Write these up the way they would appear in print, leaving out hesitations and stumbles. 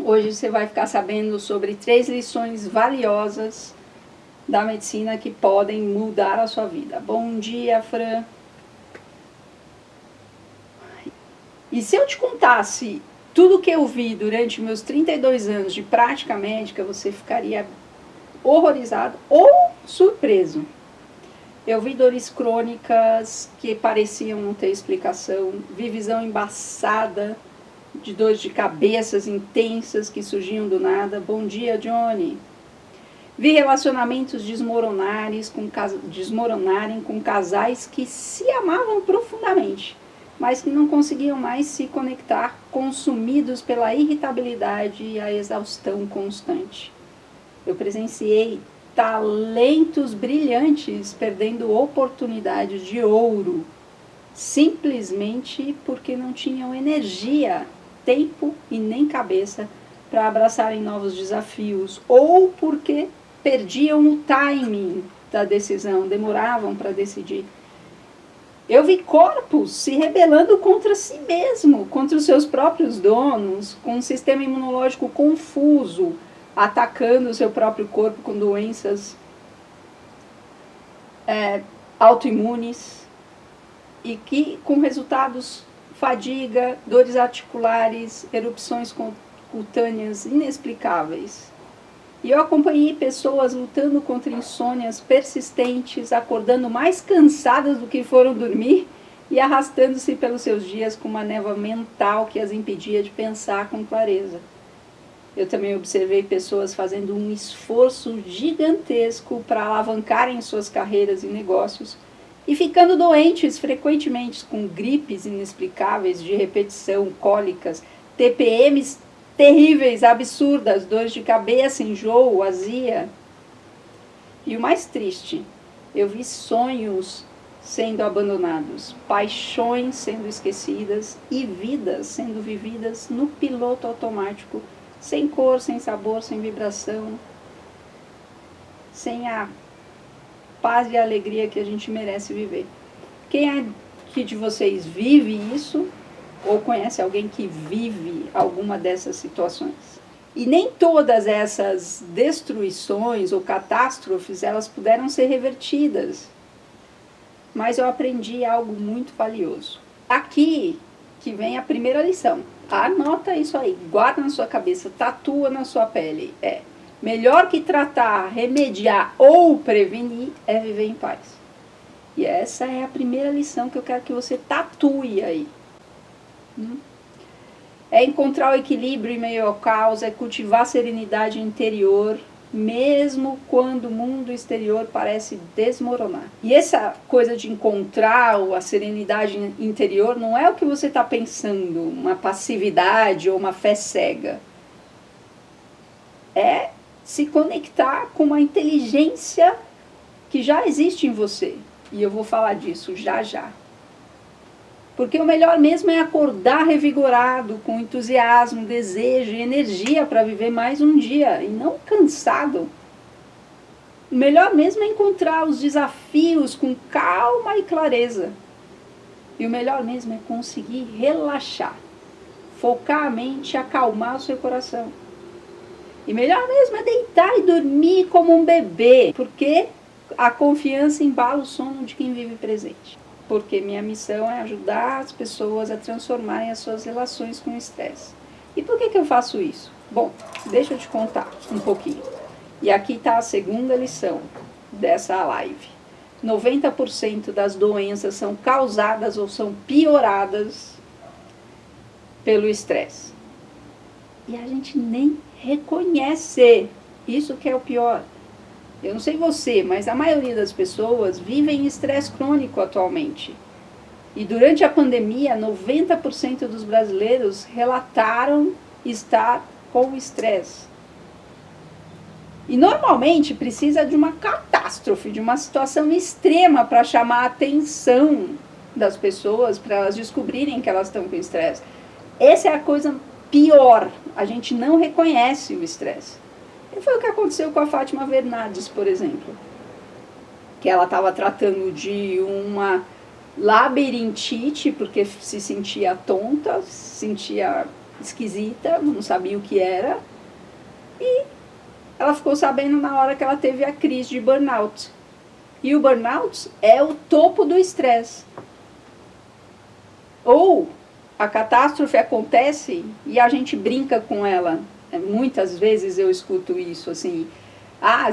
Hoje você vai ficar sabendo sobre 3 lições valiosas da medicina que podem mudar a sua vida. Bom dia, Fran. E se eu te contasse tudo que eu vi durante meus 32 anos de prática médica, você ficaria horrorizado ou surpreso. Eu vi dores crônicas que pareciam não ter explicação, vi visão embaçada de dores de cabeças intensas que surgiam do nada. Bom dia, Johnny. Vi relacionamentos desmoronarem com casais que se amavam profundamente, mas que não conseguiam mais se conectar, consumidos pela irritabilidade e a exaustão constante. Eu presenciei talentos brilhantes perdendo oportunidades de ouro, simplesmente porque não tinham energia, tempo e nem cabeça para abraçarem novos desafios, ou porque perdiam o timing da decisão, demoravam para decidir. Eu vi corpos se rebelando contra si mesmo, contra os seus próprios donos, com um sistema imunológico confuso, atacando o seu próprio corpo com doenças autoimunes e que com resultados fadiga, dores articulares, erupções cutâneas inexplicáveis. E eu acompanhei pessoas lutando contra insônias persistentes, acordando mais cansadas do que foram dormir e arrastando-se pelos seus dias com uma névoa mental que as impedia de pensar com clareza. Eu também observei pessoas fazendo um esforço gigantesco para alavancarem suas carreiras e negócios e ficando doentes frequentemente com gripes inexplicáveis de repetição, cólicas, TPMs terríveis, absurdas, dores de cabeça, enjoo, azia. E o mais triste, eu vi sonhos sendo abandonados, paixões sendo esquecidas e vidas sendo vividas no piloto automático, sem cor, sem sabor, sem vibração, sem a paz e a alegria que a gente merece viver. Quem aqui de vocês vive isso ou conhece alguém que vive alguma dessas situações? E nem todas essas destruições ou catástrofes, elas puderam ser revertidas. Mas eu aprendi algo muito valioso. Aqui que vem a primeira lição. Anota isso aí, guarda na sua cabeça, tatua na sua pele. Melhor que tratar, remediar ou prevenir é viver em paz. E essa é a primeira lição que eu quero que você tatue aí. É encontrar o equilíbrio em meio ao caos, é cultivar a serenidade interior, mesmo quando o mundo exterior parece desmoronar. E essa coisa de encontrar a serenidade interior não é o que você está pensando, uma passividade ou uma fé cega. É se conectar com uma inteligência que já existe em você. E eu vou falar disso já já. Porque o melhor mesmo é acordar revigorado, com entusiasmo, desejo e energia para viver mais um dia, e não cansado. O melhor mesmo é encontrar os desafios com calma e clareza. E o melhor mesmo é conseguir relaxar, focar a mente, acalmar o seu coração. E melhor mesmo é deitar e dormir como um bebê, porque a confiança embala o sono de quem vive presente. Porque minha missão é ajudar as pessoas a transformarem as suas relações com o estresse. E por que eu faço isso? Bom, deixa eu te contar um pouquinho. E aqui está a segunda lição dessa live. 90% das doenças são causadas ou são pioradas pelo estresse. E a gente nem reconhece. Isso que é o pior. Eu não sei você, mas a maioria das pessoas vivem em estresse crônico atualmente. E durante a pandemia, 90% dos brasileiros relataram estar com estresse. E normalmente precisa de uma catástrofe, de uma situação extrema para chamar a atenção das pessoas, para elas descobrirem que elas estão com estresse. Essa é a coisa pior, a gente não reconhece o estresse. E foi o que aconteceu com a Fátima Bernardes, por exemplo. Que ela estava tratando de uma labirintite, porque se sentia tonta, se sentia esquisita, não sabia o que era, e ela ficou sabendo na hora que ela teve a crise de burnout. E o burnout é o topo do estresse. Ou a catástrofe acontece e a gente brinca com ela. Muitas vezes eu escuto isso, assim,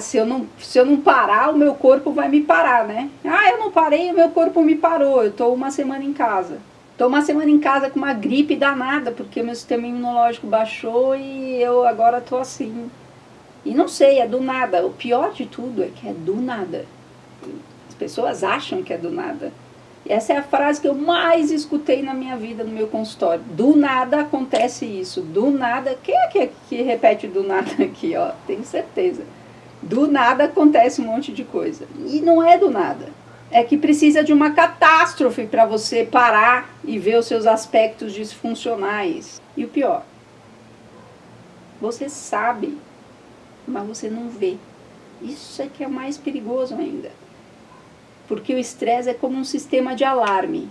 se eu não parar, o meu corpo vai me parar, né? Eu não parei, o meu corpo me parou, eu estou uma semana em casa. Estou uma semana em casa com uma gripe danada, porque meu sistema imunológico baixou e eu agora estou assim. E não sei, é do nada. O pior de tudo é que é do nada. As pessoas acham que é do nada. E essa é a frase que eu mais escutei na minha vida, no meu consultório. Do nada acontece isso. Do nada. Quem é que repete do nada aqui? Ó? Tenho certeza. Do nada acontece um monte de coisa. E não é do nada. É que precisa de uma catástrofe para você parar e ver os seus aspectos disfuncionais. E o pior, você sabe, mas você não vê. Isso é que é mais perigoso ainda. Porque o estresse é como um sistema de alarme.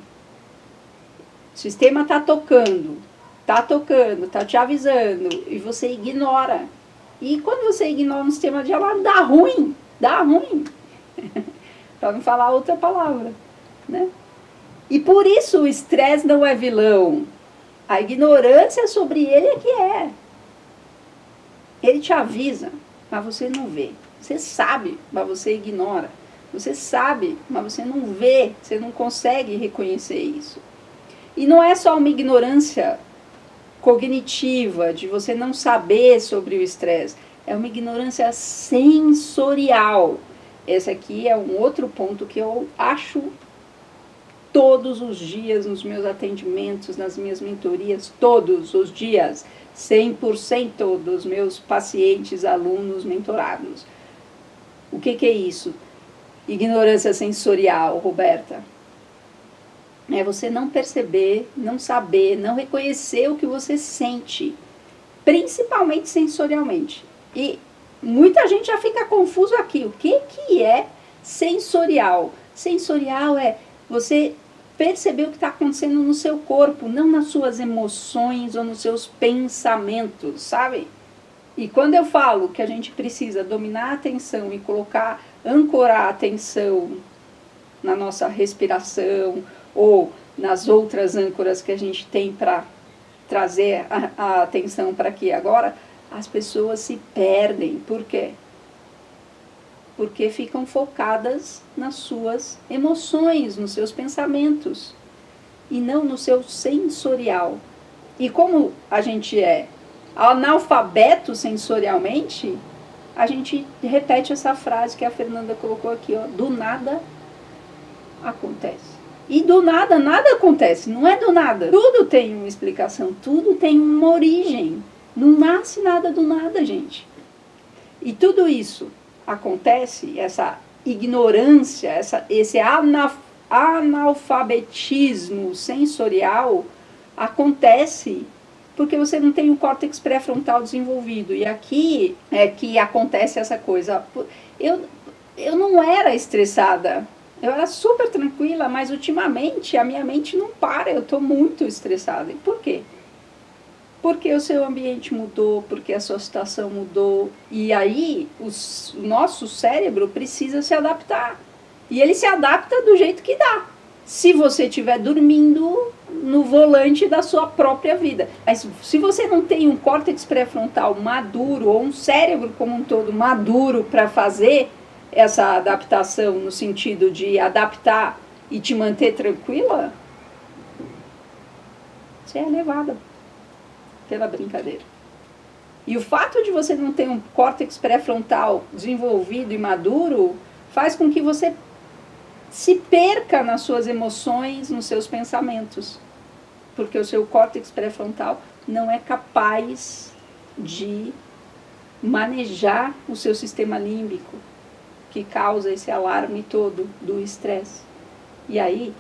O sistema está tocando, está te avisando, e você ignora. E quando você ignora um sistema de alarme, dá ruim. Para não falar outra palavra, né? E por isso o estresse não é vilão. A ignorância sobre ele é que é. Ele te avisa, mas você não vê. Você sabe, mas você ignora. Você sabe, mas você não vê, você não consegue reconhecer isso. E não é só uma ignorância cognitiva, de você não saber sobre o estresse. É uma ignorância sensorial. Esse aqui é um outro ponto que eu acho todos os dias nos meus atendimentos, nas minhas mentorias, todos os dias, 100% dos meus pacientes, alunos, mentorados. O que é isso? Ignorância sensorial, Roberta. É você não perceber, não saber, não reconhecer o que você sente, principalmente sensorialmente. E muita gente já fica confuso aqui. O que é sensorial? Sensorial é você perceber o que está acontecendo no seu corpo, não nas suas emoções ou nos seus pensamentos, sabe? E quando eu falo que a gente precisa dominar a atenção e ancorar a atenção na nossa respiração ou nas outras âncoras que a gente tem para trazer a atenção para aqui e agora, as pessoas se perdem. Por quê? Porque ficam focadas nas suas emoções, nos seus pensamentos, e não no seu sensorial. E como a gente é analfabeto sensorialmente, a gente repete essa frase que a Fernanda colocou aqui, ó, do nada acontece. E do nada, nada acontece, não é do nada. Tudo tem uma explicação, tudo tem uma origem. Não nasce nada do nada, gente. E tudo isso acontece, essa ignorância, esse analfabetismo sensorial acontece porque você não tem o córtex pré-frontal desenvolvido. E aqui é que acontece essa coisa. Eu não era estressada, eu era super tranquila, mas ultimamente a minha mente não para, eu estou muito estressada. E por quê? Porque o seu ambiente mudou, porque a sua situação mudou. E aí o nosso cérebro precisa se adaptar. E ele se adapta do jeito que dá. Se você estiver dormindo no volante da sua própria vida. Mas se você não tem um córtex pré-frontal maduro, ou um cérebro como um todo maduro para fazer essa adaptação, no sentido de adaptar e te manter tranquila, você é levada pela brincadeira. E o fato de você não ter um córtex pré-frontal desenvolvido e maduro faz com que você se perca nas suas emoções, nos seus pensamentos. Porque o seu córtex pré-frontal não é capaz de manejar o seu sistema límbico, que causa esse alarme todo do estresse. E aí,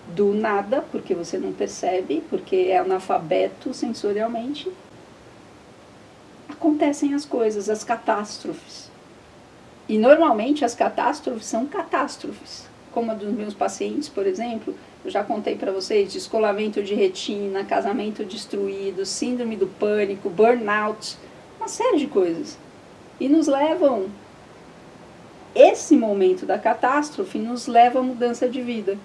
do nada, porque você não percebe, porque é analfabeto sensorialmente, acontecem as coisas, as catástrofes. E normalmente as catástrofes são catástrofes. como a dos meus pacientes, por exemplo, eu já contei para vocês, descolamento de retina, casamento destruído, síndrome do pânico, burnout, uma série de coisas. E nos levam, esse momento da catástrofe nos leva à mudança de vida.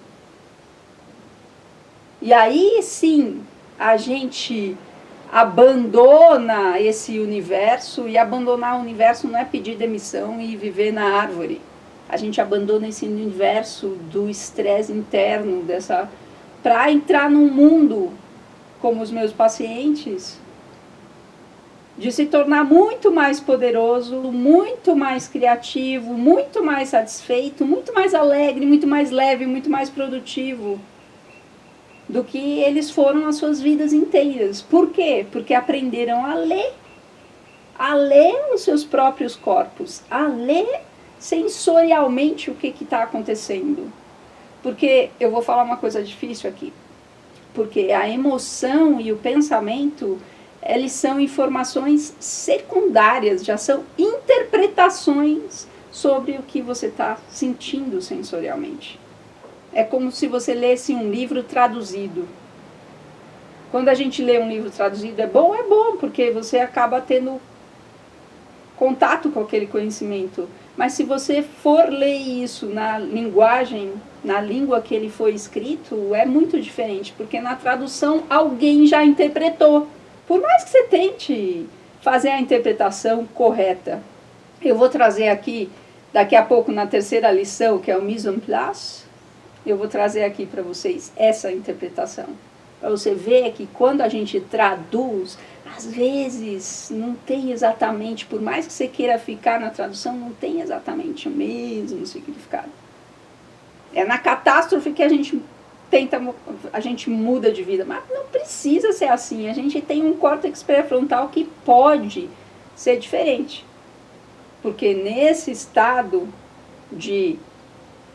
E aí sim, a gente abandona esse universo, e abandonar o universo não é pedir demissão e viver na árvore. A gente abandona esse universo do estresse interno, para entrar num mundo, como os meus pacientes, de se tornar muito mais poderoso, muito mais criativo, muito mais satisfeito, muito mais alegre, muito mais leve, muito mais produtivo do que eles foram as suas vidas inteiras. Por quê? Porque aprenderam a ler os seus próprios corpos, a ler sensorialmente o que está acontecendo. Porque eu vou falar uma coisa difícil aqui, porque a emoção e o pensamento, eles são informações secundárias, já são interpretações sobre o que você está sentindo sensorialmente. É como se você lesse um livro traduzido. Quando a gente lê um livro traduzido, é bom, porque você acaba tendo contato com aquele conhecimento. Mas se você for ler isso na linguagem, na língua que ele foi escrito, é muito diferente, porque na tradução alguém já interpretou. Por mais que você tente fazer a interpretação correta, eu vou trazer aqui, daqui a pouco na terceira lição, que é o mise en place, eu vou trazer aqui para vocês essa interpretação. Para você ver que quando a gente traduz, às vezes não tem exatamente, por mais que você queira ficar na tradução, não tem exatamente o mesmo significado. É na catástrofe que a gente muda de vida, mas não precisa ser assim. A gente tem um córtex pré-frontal que pode ser diferente. Porque nesse estado de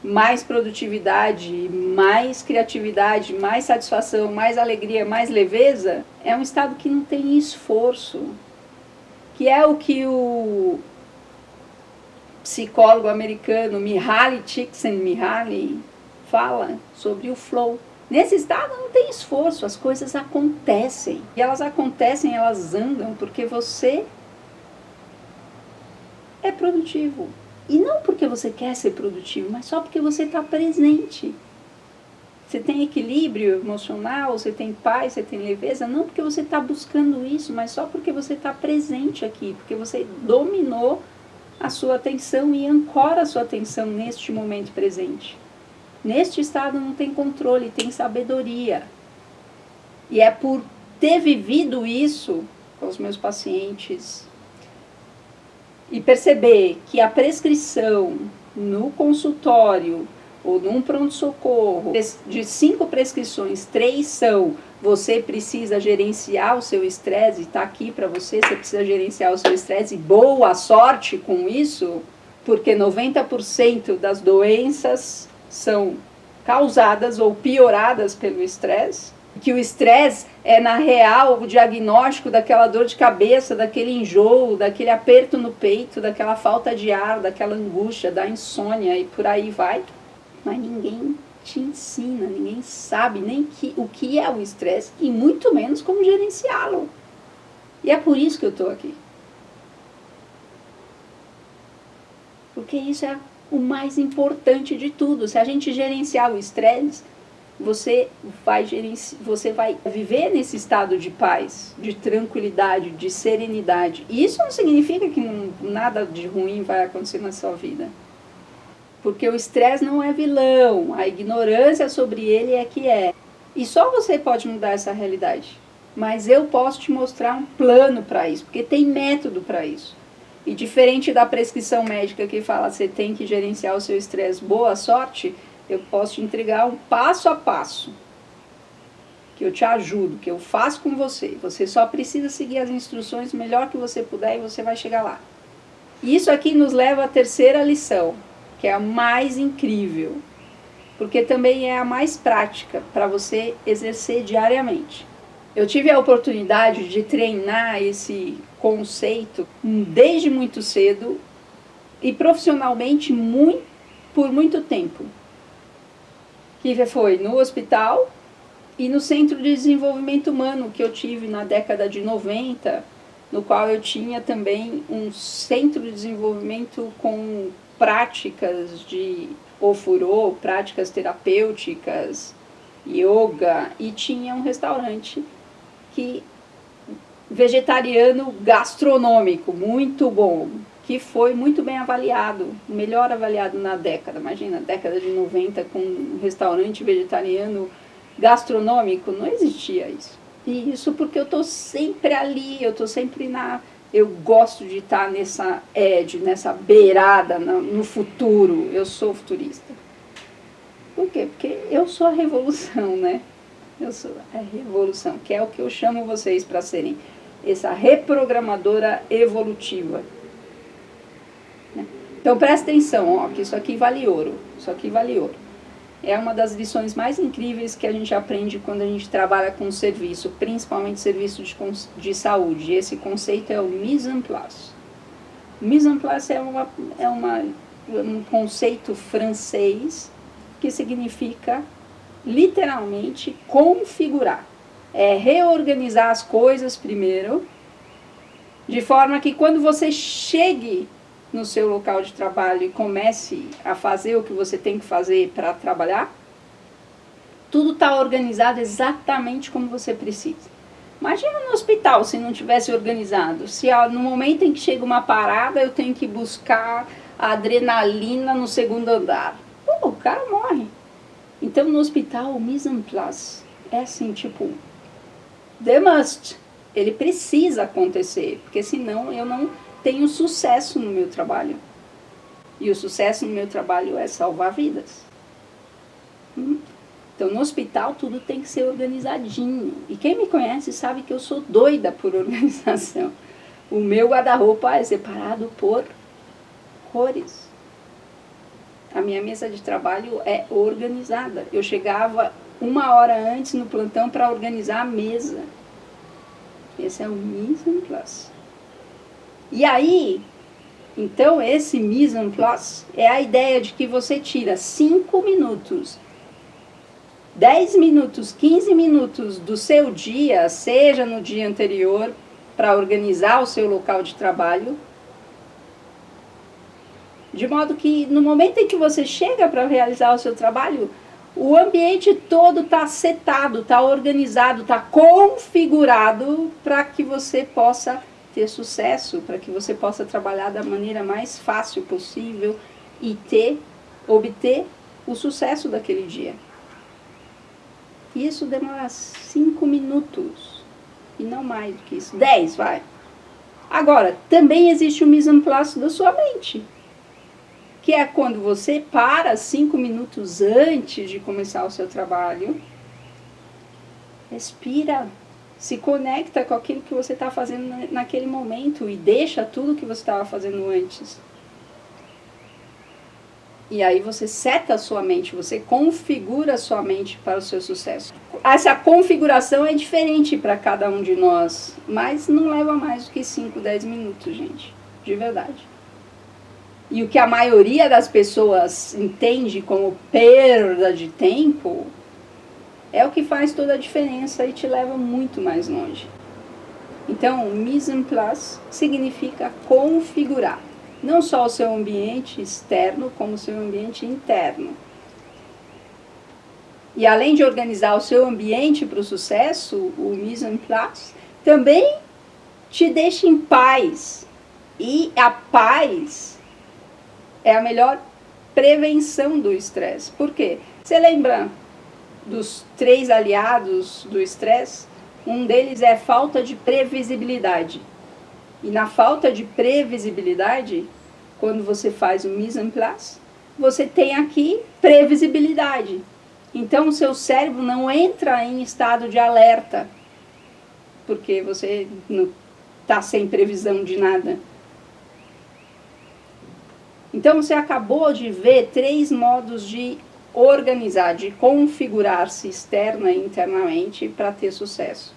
mais produtividade, mais criatividade, mais satisfação, mais alegria, mais leveza, é um estado que não tem esforço, que é o que o psicólogo americano Mihaly Csikszentmihalyi fala sobre o flow. Nesse estado não tem esforço, as coisas acontecem. E elas acontecem, elas andam porque você é produtivo. E não porque você quer ser produtivo, mas só porque você está presente. Você tem equilíbrio emocional, você tem paz, você tem leveza, não porque você está buscando isso, mas só porque você está presente aqui, porque você dominou a sua atenção e ancora a sua atenção neste momento presente. Neste estado não tem controle, tem sabedoria. E é por ter vivido isso com os meus pacientes e perceber que a prescrição no consultório ou num pronto-socorro, de 5 prescrições, 3 são: você precisa gerenciar o seu estresse, está aqui para você precisa gerenciar o seu estresse, e boa sorte com isso, porque 90% das doenças são causadas ou pioradas pelo estresse, que o estresse é, na real, o diagnóstico daquela dor de cabeça, daquele enjoo, daquele aperto no peito, daquela falta de ar, daquela angústia, da insônia e por aí vai. Mas ninguém te ensina, ninguém sabe nem o que é o estresse e muito menos como gerenciá-lo. E é por isso que eu estou aqui. Porque isso é o mais importante de tudo. Se a gente gerenciar o estresse, você vai viver nesse estado de paz, de tranquilidade, de serenidade. E isso não significa que nada de ruim vai acontecer na sua vida. Porque o estresse não é vilão, a ignorância sobre ele é que é. E só você pode mudar essa realidade. Mas eu posso te mostrar um plano para isso, porque tem método para isso. E diferente da prescrição médica que fala você tem que gerenciar o seu estresse, boa sorte, eu posso te entregar um passo a passo, que eu te ajudo, que eu faço com você. Você só precisa seguir as instruções o melhor que você puder e você vai chegar lá. E isso aqui nos leva à terceira lição, que é a mais incrível, porque também é a mais prática para você exercer diariamente. Eu tive a oportunidade de treinar esse conceito desde muito cedo e profissionalmente por muito tempo. que foi no hospital e no Centro de Desenvolvimento Humano que eu tive na década de 90, no qual eu tinha também um centro de desenvolvimento com práticas de ofurô, práticas terapêuticas, yoga, e tinha um restaurante vegetariano gastronômico, muito bom, que foi muito bem avaliado, melhor avaliado na década. Imagina, década de 90 com um restaurante vegetariano gastronômico, não existia isso. E isso porque eu estou sempre ali, eu estou sempre eu gosto de estar nessa nessa beirada, no futuro, eu sou futurista. Por quê? Porque eu sou a revolução, né? Eu sou a revolução, que é o que eu chamo vocês para serem, essa reprogramadora evolutiva. Então presta atenção, ó, que isso aqui vale ouro, isso aqui vale ouro. É uma das lições mais incríveis que a gente aprende quando a gente trabalha com serviço, principalmente serviço de saúde. Esse conceito é o mise en place. Mise en place é um conceito francês que significa literalmente configurar. É reorganizar as coisas primeiro, de forma que quando você chegue no seu local de trabalho e comece a fazer o que você tem que fazer para trabalhar, tudo está organizado exatamente como você precisa. Imagina no hospital se não tivesse organizado, se no momento em que chega uma parada eu tenho que buscar a adrenalina no segundo andar. O cara morre. Então no hospital o mise en place é assim, tipo, the must, ele precisa acontecer, porque senão eu não tenho sucesso no meu trabalho. E o sucesso no meu trabalho é salvar vidas. Então, no hospital, tudo tem que ser organizadinho. E quem me conhece sabe que eu sou doida por organização. O meu guarda-roupa é separado por cores. A minha mesa de trabalho é organizada. Eu chegava 1 hora antes no plantão para organizar a mesa. Esse é o mise en place. E aí, então esse mise en place é a ideia de que você tira 5 minutos, 10 minutos, 15 minutos do seu dia, seja no dia anterior, para organizar o seu local de trabalho, de modo que no momento em que você chega para realizar o seu trabalho, o ambiente todo está setado, está organizado, está configurado para que você possa ter sucesso, para que você possa trabalhar da maneira mais fácil possível e obter o sucesso daquele dia. Isso demora 5 minutos, e não mais do que isso, 10, vai. Agora, também existe o mise en place da sua mente, que é quando você para 5 minutos antes de começar o seu trabalho, respira, se conecta com aquilo que você está fazendo naquele momento e deixa tudo que você estava fazendo antes. E aí você seta a sua mente, você configura a sua mente para o seu sucesso. Essa configuração é diferente para cada um de nós, mas não leva mais do que 5, 10 minutos, gente, de verdade. E o que a maioria das pessoas entende como perda de tempo é o que faz toda a diferença e te leva muito mais longe. Então, mise en place significa configurar não só o seu ambiente externo, como o seu ambiente interno. E além de organizar o seu ambiente para o sucesso, o mise en place também te deixa em paz. E a paz é a melhor prevenção do estresse. Por quê? Você lembra dos 3 aliados do estresse? Um deles é falta de previsibilidade. E na falta de previsibilidade, quando você faz o mise en place, você tem aqui previsibilidade. Então o seu cérebro não entra em estado de alerta, porque você não está sem previsão de nada. Então você acabou de ver 3 modos de organizar, de configurar-se externa e internamente para ter sucesso.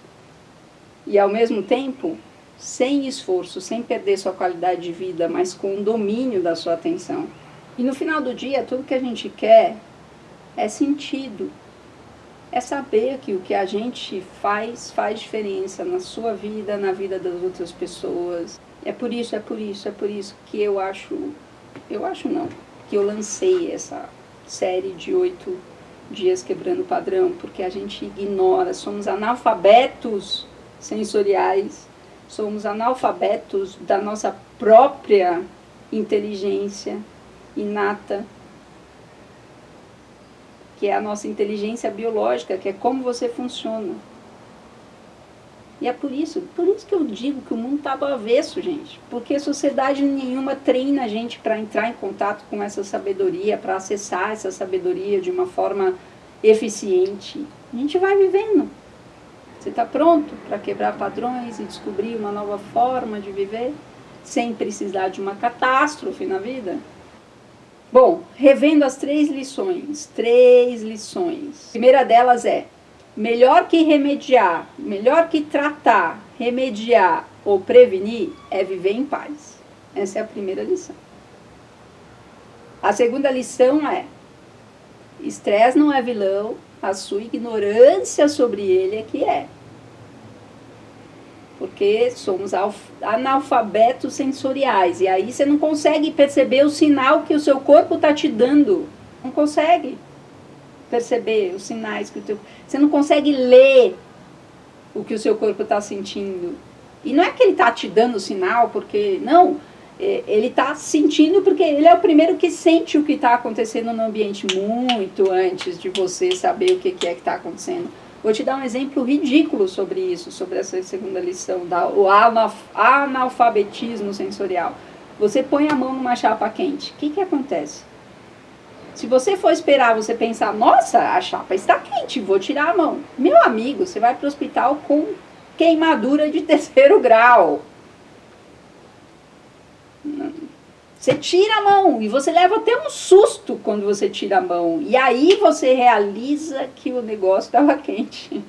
E ao mesmo tempo, sem esforço, sem perder sua qualidade de vida, mas com o domínio da sua atenção. E no final do dia, tudo que a gente quer é sentido. É saber que o que a gente faz diferença na sua vida, na vida das outras pessoas. É por isso que eu acho não, que eu lancei essa série de 8 dias quebrando o padrão, porque a gente ignora, somos analfabetos sensoriais, somos analfabetos da nossa própria inteligência inata, que é a nossa inteligência biológica, que é como você funciona. E é por isso que eu digo que o mundo está do avesso, gente. Porque sociedade nenhuma treina a gente para entrar em contato com essa sabedoria, para acessar essa sabedoria de uma forma eficiente. A gente vai vivendo. Você está pronto para quebrar padrões e descobrir uma nova forma de viver, sem precisar de uma catástrofe na vida? Bom, revendo as 3 lições. A primeira delas é: melhor que remediar, melhor que tratar, remediar ou prevenir é viver em paz. Essa é a primeira lição. A segunda lição é: estresse não é vilão, a sua ignorância sobre ele é que é. Porque somos analfabetos sensoriais. E aí você não consegue perceber o sinal que o seu corpo está te dando. Não consegue perceber os sinais que você não consegue ler o que o seu corpo está sentindo. E não é que ele está te dando o sinal, porque não, ele está sentindo porque ele é o primeiro que sente o que está acontecendo no ambiente muito antes de você saber o que é que está acontecendo. Vou te dar um exemplo ridículo sobre isso, sobre essa segunda lição, o analfabetismo sensorial. Você põe a mão numa chapa quente, o que acontece? Se você for esperar, você pensar, nossa, a chapa está quente, vou tirar a mão. Meu amigo, você vai para o hospital com queimadura de 3º grau. Você tira a mão e você leva até um susto quando você tira a mão. E aí você realiza que o negócio estava quente.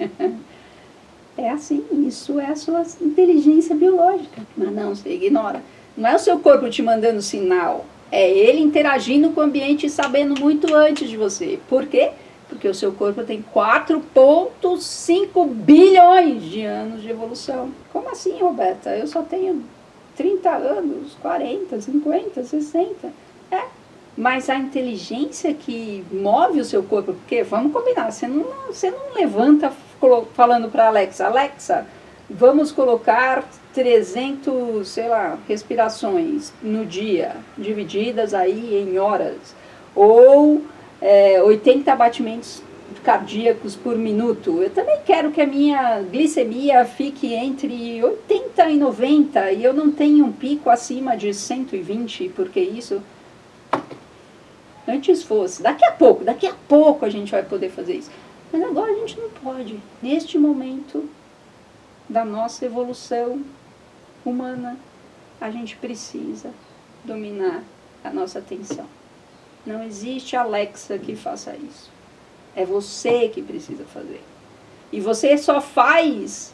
É assim, isso é a sua inteligência biológica. Mas não, você ignora. Não é o seu corpo te mandando sinal. É ele interagindo com o ambiente e sabendo muito antes de você. Por quê? Porque o seu corpo tem 4,5 bilhões de anos de evolução. Como assim, Roberta? Eu só tenho 30 anos, 40, 50, 60. Mas a inteligência que move o seu corpo, porque, vamos combinar, você não levanta falando para Alexa, Alexa, vamos colocar 300, sei lá, respirações no dia, divididas aí em horas, ou 80 batimentos cardíacos por minuto. Eu também quero que a minha glicemia fique entre 80 e 90 e eu não tenho um pico acima de 120, porque isso antes fosse. Daqui a pouco a gente vai poder fazer isso. Mas agora a gente não pode. Neste momento da nossa evolução humana, a gente precisa dominar a nossa atenção. Não existe Alexa que faça isso. É você que precisa fazer. E você só faz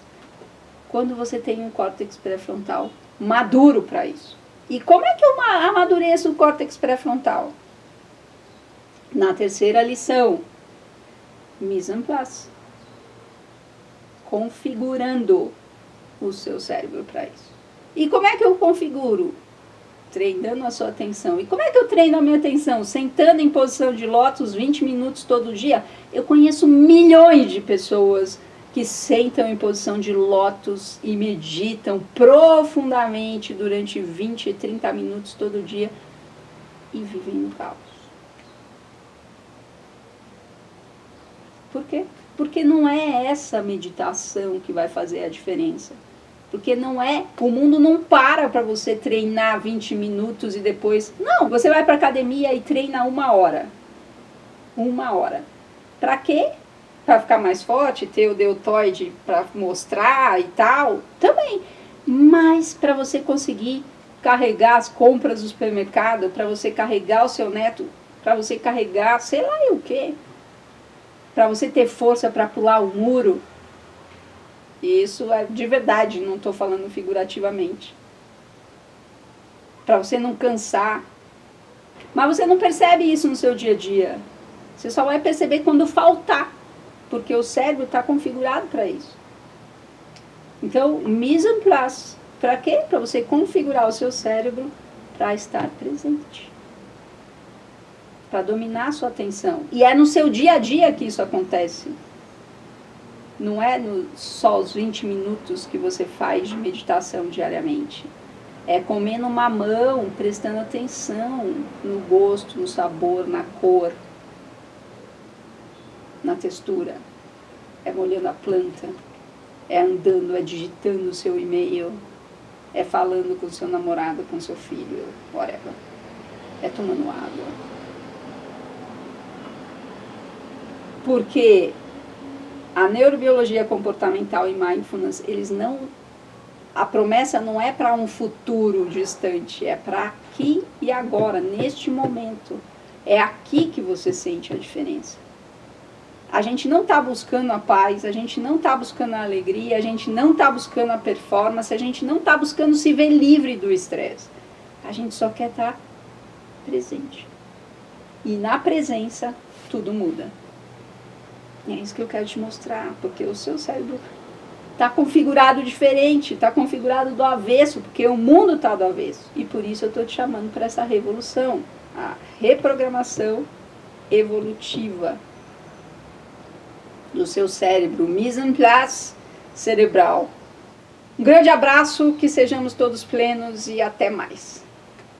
quando você tem um córtex pré-frontal maduro para isso. E como é que eu amadureço o córtex pré-frontal? Na terceira lição, mise en place. Configurando o seu cérebro para isso. E como é que eu configuro? Treinando a sua atenção. E como é que eu treino a minha atenção? Sentando em posição de lótus 20 minutos todo dia. Eu conheço milhões de pessoas que sentam em posição de lótus e meditam profundamente durante 20, 30 minutos todo dia e vivem no caos. Por quê? Porque não é essa meditação que vai fazer a diferença. Porque o mundo não para você treinar 20 minutos e depois... Não, você vai para a academia e treina 1 hora. 1 hora. Para quê? Para ficar mais forte, ter o deltoide para mostrar e tal? Também. Mas para você conseguir carregar as compras do supermercado, para você carregar o seu neto, para você carregar sei lá o quê. Para você ter força para pular o muro. Isso é de verdade, não estou falando figurativamente. Para você não cansar. Mas você não percebe isso no seu dia a dia. Você só vai perceber quando faltar, porque o cérebro está configurado para isso. Então, mise en place. Para quê? Para você configurar o seu cérebro para estar presente. Para dominar a sua atenção. E é no seu dia a dia que isso acontece. Não é só os 20 minutos que você faz de meditação diariamente. É comendo mamão, prestando atenção no gosto, no sabor, na cor, na textura. É molhando a planta. É andando, é digitando o seu e-mail. É falando com o seu namorado, com o seu filho, whatever. É tomando água. Porque a neurobiologia comportamental e mindfulness, a promessa não é para um futuro distante, é para aqui e agora, neste momento. É aqui que você sente a diferença. A gente não está buscando a paz, a gente não está buscando a alegria, a gente não está buscando a performance, a gente não está buscando se ver livre do estresse. A gente só quer estar presente. E na presença, tudo muda. E é isso que eu quero te mostrar, porque o seu cérebro está configurado diferente, está configurado do avesso, porque o mundo está do avesso. E por isso eu estou te chamando para essa revolução, a reprogramação evolutiva do seu cérebro, mise en place cerebral. Um grande abraço, que sejamos todos plenos e até mais.